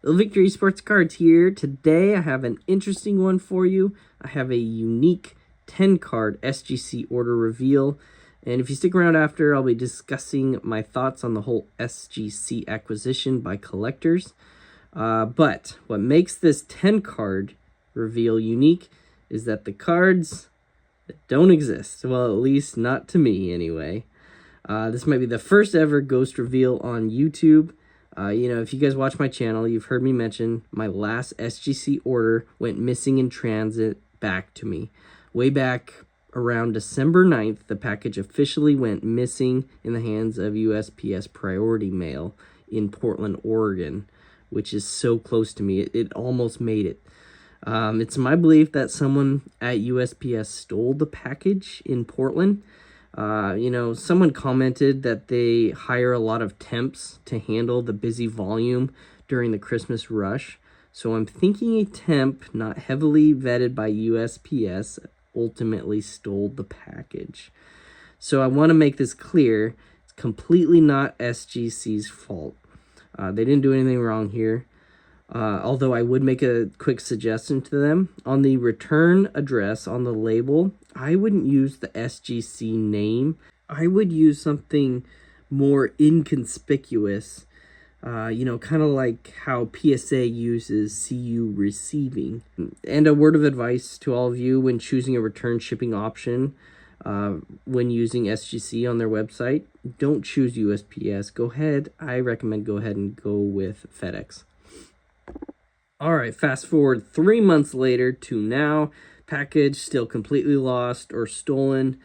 Victory Sports Cards here. Today I have an interesting one for you. I have a unique 10 card SGC order reveal. And if you stick around after, I'll be discussing my thoughts on the whole SGC acquisition by collectors. But what makes this 10 card reveal unique is that the cards don't exist. Well, at least not to me anyway. This might be the first ever ghost reveal on YouTube. If you guys watch my channel, you've heard me mention my last SGC order went missing in transit back to me. Way back around December 9th, the package officially went missing in the hands of USPS Priority Mail in Portland, Oregon, which is so close to me. It almost made it. It's my belief that someone at USPS stole the package in Portland. Someone commented that they hire a lot of temps to handle the busy volume during the Christmas rush. So I'm thinking a temp not heavily vetted by USPS ultimately stole the package. So I want to make this clear. It's completely not SGC's fault. They didn't do anything wrong here. Although I would make a quick suggestion to them. On the return address on the label, I wouldn't use the SGC name. I would use something more inconspicuous, kind of like how PSA uses CU receiving. And a word of advice to all of you when choosing a return shipping option, when using SGC on their website, don't choose USPS. I recommend go ahead and go with FedEx. All right, fast forward 3 months later to now, package still completely lost or stolen.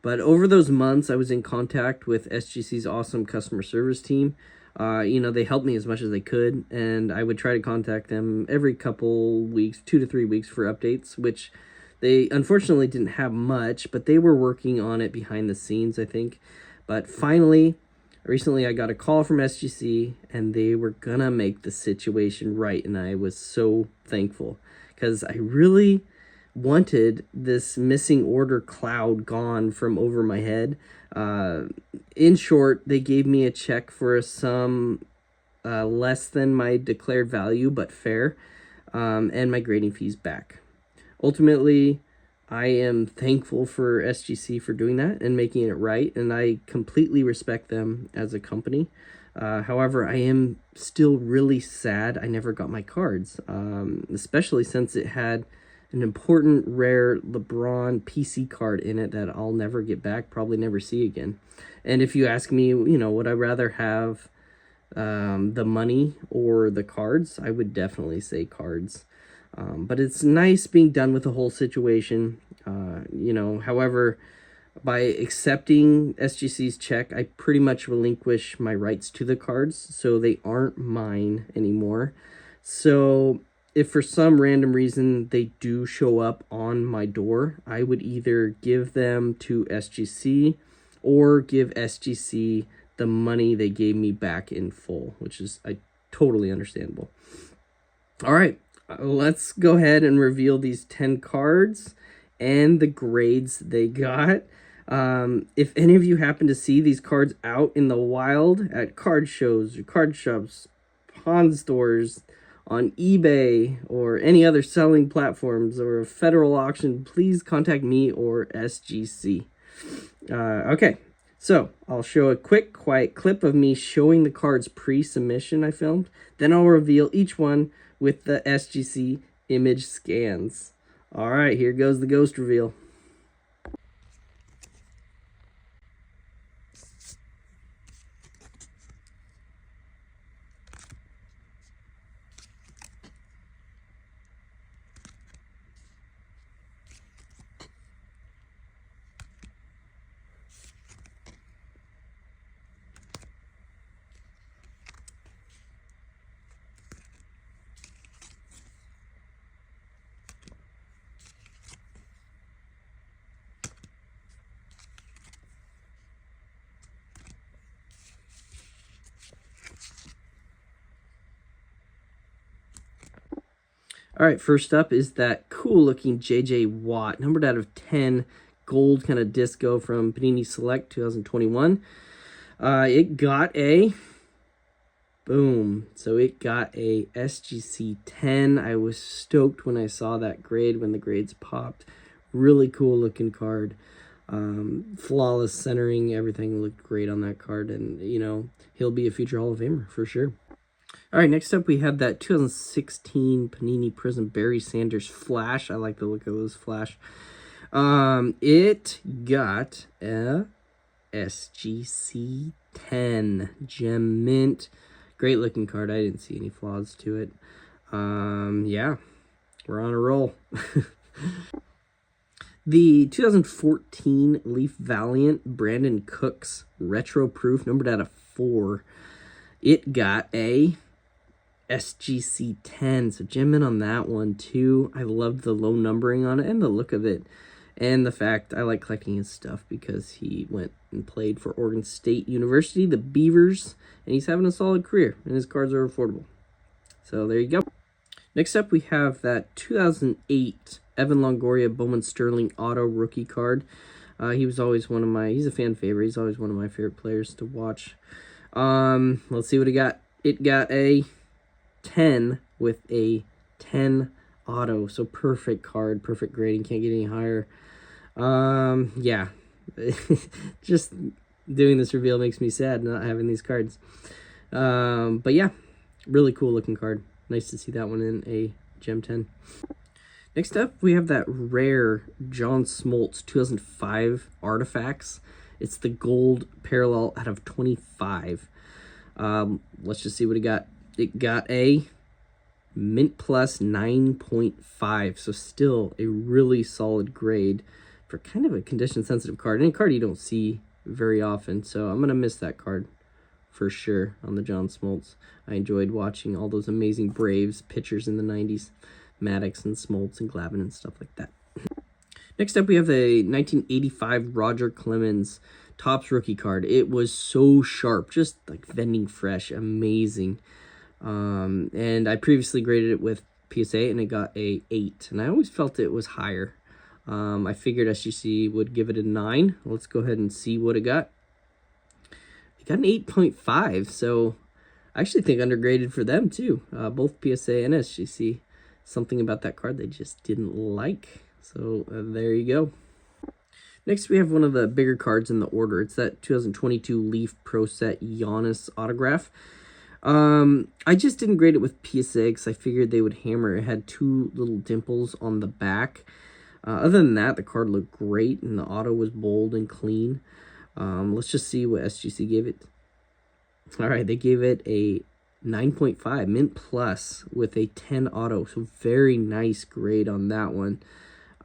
But over those months, I was in contact with SGC's awesome customer service team. They helped me as much as they could, and I would try to contact them every couple weeks, 2 to 3 weeks for updates, which they unfortunately didn't have much, but they were working on it behind the scenes, I think. But finally, recently I got a call from SGC, and they were gonna make the situation right, and I was so thankful because I really wanted this missing order cloud gone from over my head. In short, they gave me a check for a sum less than my declared value, but fair, and my grading fees back. Ultimately, I am thankful for SGC for doing that and making it right, and I completely respect them as a company. However, I am still really sad I never got my cards, especially since it had an important rare LeBron PC card in it that I'll never get back, probably never see again. And if you ask me, would I rather have the money or the cards, I would definitely say cards. But it's nice being done with the whole situation. However, by accepting SGC's check, I pretty much relinquish my rights to the cards, so they aren't mine anymore. So if for some random reason they do show up on my door, I would either give them to SGC or give SGC the money they gave me back in full, which is totally understandable. All right. Let's go ahead and reveal these 10 cards and the grades they got. If any of you happen to see these cards out in the wild at card shows or card shops, pawn stores, on eBay, or any other selling platforms, or a federal auction, please contact me or SGC. Okay, so I'll show a quick, quiet clip of me showing the cards pre-submission I filmed. Then I'll reveal each one with the SGC image scans. All right, here goes the ghost reveal. All right, first up is that cool-looking J.J. Watt, numbered out of 10, gold kind of disco from Panini Select 2021. It got a Boom. So it got a SGC 10. I was stoked when I saw that grade, when the grades popped. Really cool looking card. Flawless centering. Everything looked great on that card. And, you know, he'll be a future Hall of Famer for sure. All right, next up we have that 2016 Panini Prism Barry Sanders Flash. I like the look of those Flash. It got a SGC 10 Gem Mint. Great looking card. I didn't see any flaws to it. Yeah, we're on a roll. The 2014 Leaf Valiant Brandon Cooks Retro Proof, numbered out of 4. It got a SGC 10. So gem in on that one too. I loved the low numbering on it and the look of it. And the fact I like collecting his stuff because he went and played for Oregon State University, the Beavers, and he's having a solid career, and his cards are affordable. So there you go. Next up, we have that 2008 Evan Longoria Bowman Sterling Auto Rookie card. He was always he's a fan favorite. He's always one of my favorite players to watch. Let's see what it got. It got a 10 with a 10 auto. So perfect card, perfect grading. Can't get any higher. Yeah. Just doing this reveal makes me sad not having these cards. But yeah, really cool looking card. Nice to see that one in a Gem 10. Next up, we have that rare John Smoltz 2005 Artifacts. It's the gold parallel out of 25. Let's just see what it got. It got a Mint Plus 9.5. So still a really solid grade for kind of a condition-sensitive card. And a card you don't see very often. So I'm going to miss that card for sure on the John Smoltz. I enjoyed watching all those amazing Braves pitchers in the 90s. Maddox and Smoltz and Glavine and stuff like that. Next up, we have the 1985 Roger Clemens Topps rookie card. It was so sharp, just like vending fresh, amazing. And I previously graded it with PSA, and it got a 8. And I always felt it was higher. I figured SGC would give it a 9. Let's go ahead and see what it got. It got an 8.5, so I actually think undergraded for them too. Both PSA and SGC. Something about that card they just didn't like. So there you go. Next, we have one of the bigger cards in the order. It's that 2022 Leaf Pro Set Giannis autograph. I just didn't grade it with PSA because I figured they would hammer. It had 2 little dimples on the back. Other than that, the card looked great, and the auto was bold and clean. Let's just see what SGC gave it. All right, they gave it a 9.5 Mint Plus with a 10 auto. So very nice grade on that one.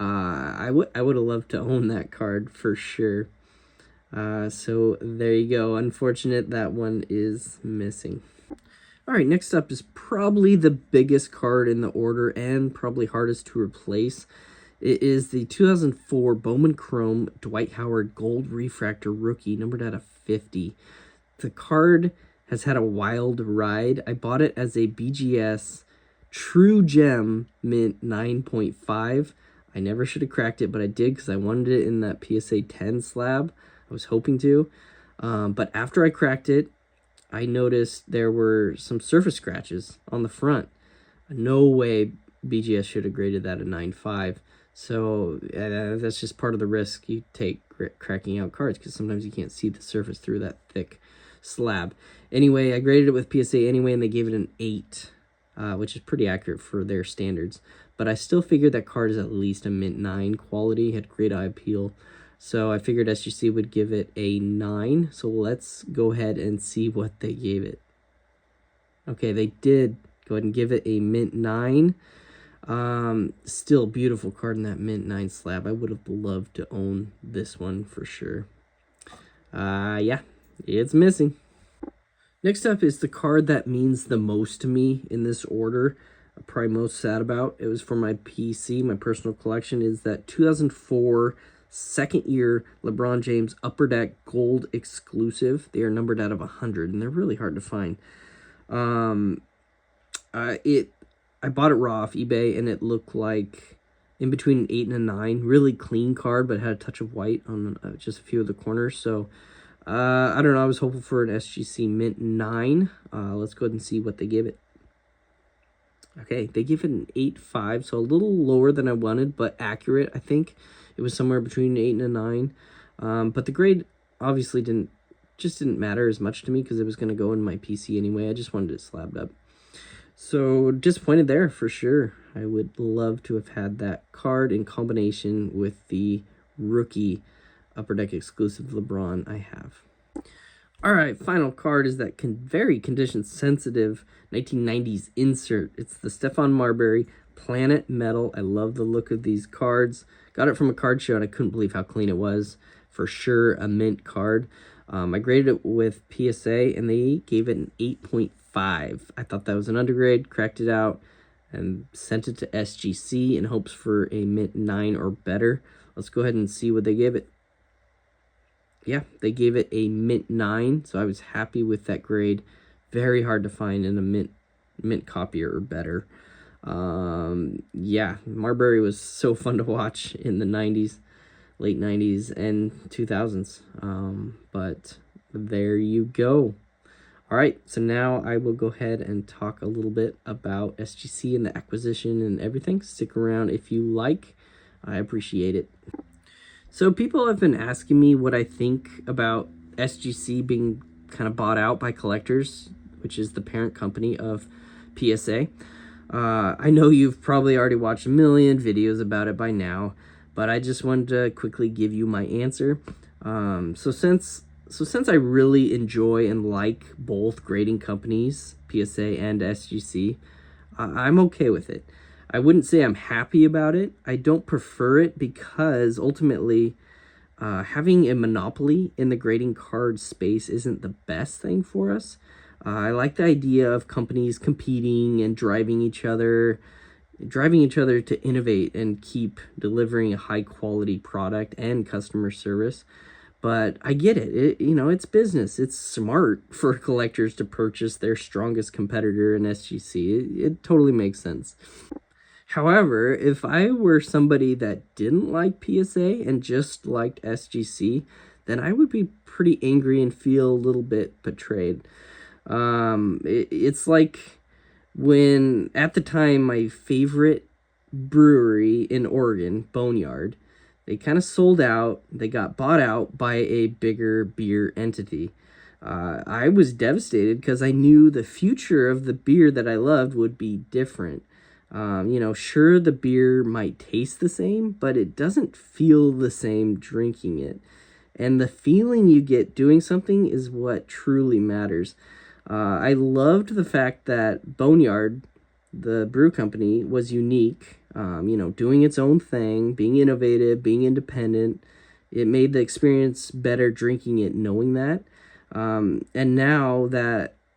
I would have loved to own that card for sure. So there you go. Unfortunate that one is missing. All right, next up is probably the biggest card in the order and probably hardest to replace. It is the 2004 Bowman Chrome Dwight Howard Gold Refractor Rookie, numbered out of 50. The card has had a wild ride. I bought it as a BGS True Gem Mint 9.5. I never should have cracked it, but I did because I wanted it in that PSA 10 slab. I was hoping to. But after I cracked it, I noticed there were some surface scratches on the front. No way BGS should have graded that a 9.5. So that's just part of the risk you take cracking out cards, because sometimes you can't see the surface through that thick slab. Anyway, I graded it with PSA anyway, and they gave it an 8, which is pretty accurate for their standards. But I still figured that card is at least a Mint 9 quality, had great eye appeal. So I figured SGC would give it a 9. So let's go ahead and see what they gave it. Okay, they did go ahead and give it a Mint 9. Still beautiful card in that Mint 9 slab. I would have loved to own this one for sure. Yeah, it's missing. Next up is the card that means the most to me in this order. I'm probably most sad about. It was for my PC, my personal collection, is that 2004 second year LeBron James Upper Deck Gold Exclusive. They are numbered out of 100, and they're really hard to find. I bought it raw off eBay, and it looked like in between an 8 and a 9. Really clean card, but had a touch of white on just a few of the corners. So I don't know. I was hoping for an SGC Mint 9. Let's go ahead and see what they gave it. Okay, they gave it an 8.5, so a little lower than I wanted, but accurate, I think. It was somewhere between an 8 and a 9. But the grade obviously didn't matter as much to me because it was going to go in my PC anyway. I just wanted it slabbed up. So disappointed there for sure. I would love to have had that card in combination with the rookie Upper Deck exclusive LeBron I have. All right, final card is that very condition sensitive 1990s insert. It's the Stephon Marbury Planet Metal. I love the look of these cards. Got it from a card show and I couldn't believe how clean it was. For sure, a mint card. I graded it with PSA and they gave it an 8.5. I thought that was an undergrade, cracked it out, and sent it to SGC in hopes for a mint 9 or better. Let's go ahead and see what they gave it. Yeah, they gave it a mint 9, so I was happy with that grade. Very hard to find in a mint copier or better. Yeah, Marbury was so fun to watch in the 90s, late 90s and 2000s. But there you go. All right, so now I will go ahead and talk a little bit about SGC and the acquisition and everything. Stick around if you like. I appreciate it. So people have been asking me what I think about SGC being kind of bought out by Collectors, which is the parent company of PSA. I know you've probably already watched a million videos about it by now, but I just wanted to quickly give you my answer. So since I really enjoy and like both grading companies, PSA and SGC, I'm okay with it. I wouldn't say I'm happy about it. I don't prefer it because ultimately having a monopoly in the grading card space isn't the best thing for us. I like the idea of companies competing and driving each other to innovate and keep delivering a high quality product and customer service. But I get it. It's business. It's smart for collectors to purchase their strongest competitor in SGC. It totally makes sense. However, if I were somebody that didn't like PSA and just liked SGC, then I would be pretty angry and feel a little bit betrayed. It's like when, at the time, my favorite brewery in Oregon, Boneyard, they kind of sold out. They got bought out by a bigger beer entity. I was devastated because I knew the future of the beer that I loved would be different. Sure, the beer might taste the same, but it doesn't feel the same drinking it. And the feeling you get doing something is what truly matters. I loved the fact that Boneyard, the brew company, was unique, doing its own thing, being innovative, being independent. It made the experience better drinking it, knowing that. And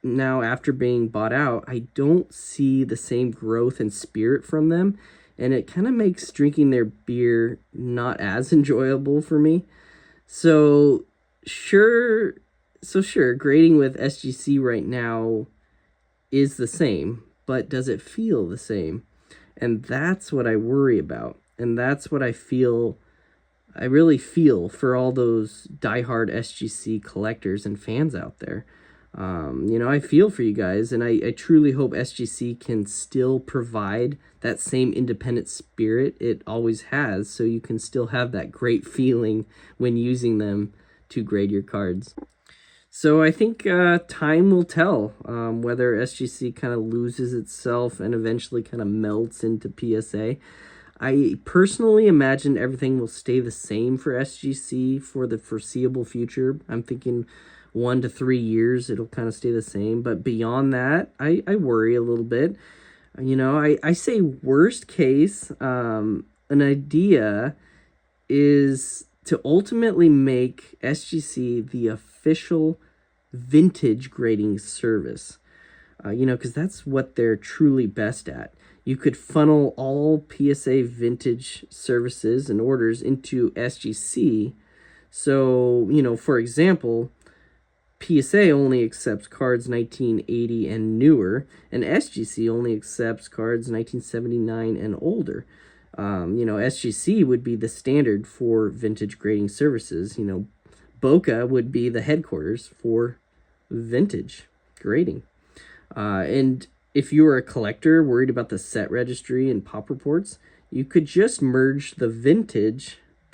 now after being bought out, I don't see the same growth and spirit from them. And it kind of makes drinking their beer not as enjoyable for me. So sure, grading with SGC right now is the same, but does it feel the same? And that's what I worry about. And that's what I really feel for all those diehard SGC collectors and fans out there. I feel for you guys, and I truly hope SGC can still provide that same independent spirit it always has, so you can still have that great feeling when using them to grade your cards. So I think time will tell whether SGC kind of loses itself and eventually kind of melts into PSA. I personally imagine everything will stay the same for SGC for the foreseeable future. I'm thinking 1 to 3 years, it'll kind of stay the same. But beyond that, I worry a little bit. I say worst case, an idea is to ultimately make SGC the official vintage grading service. Because that's what they're truly best at. You could funnel all PSA vintage services and orders into SGC. So, for example, PSA only accepts cards 1980 and newer, and SGC only accepts cards 1979 and older. SGC would be the standard for vintage grading services, Boca would be the headquarters for vintage grading. And if you were a collector worried about the set registry and pop reports, you could just merge the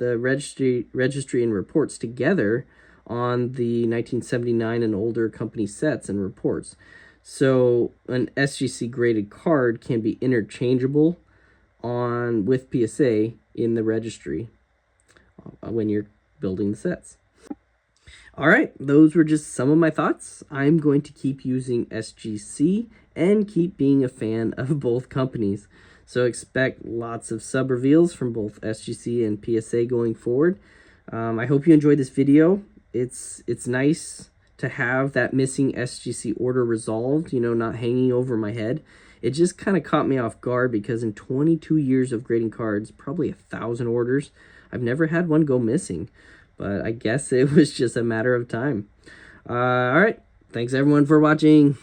registry and reports together on the 1979 and older company sets and reports. So an SGC graded card can be interchangeable with PSA in the registry when you're building the sets. All right, those were just some of my thoughts. I'm going to keep using SGC and keep being a fan of both companies. So expect lots of sub reveals from both SGC and PSA going forward. I hope you enjoyed this video. It's nice to have that missing SGC order resolved, not hanging over my head. It just kind of caught me off guard because in 22 years of grading cards, probably 1,000 orders, I've never had one go missing. But I guess it was just a matter of time. All right. Thanks everyone for watching.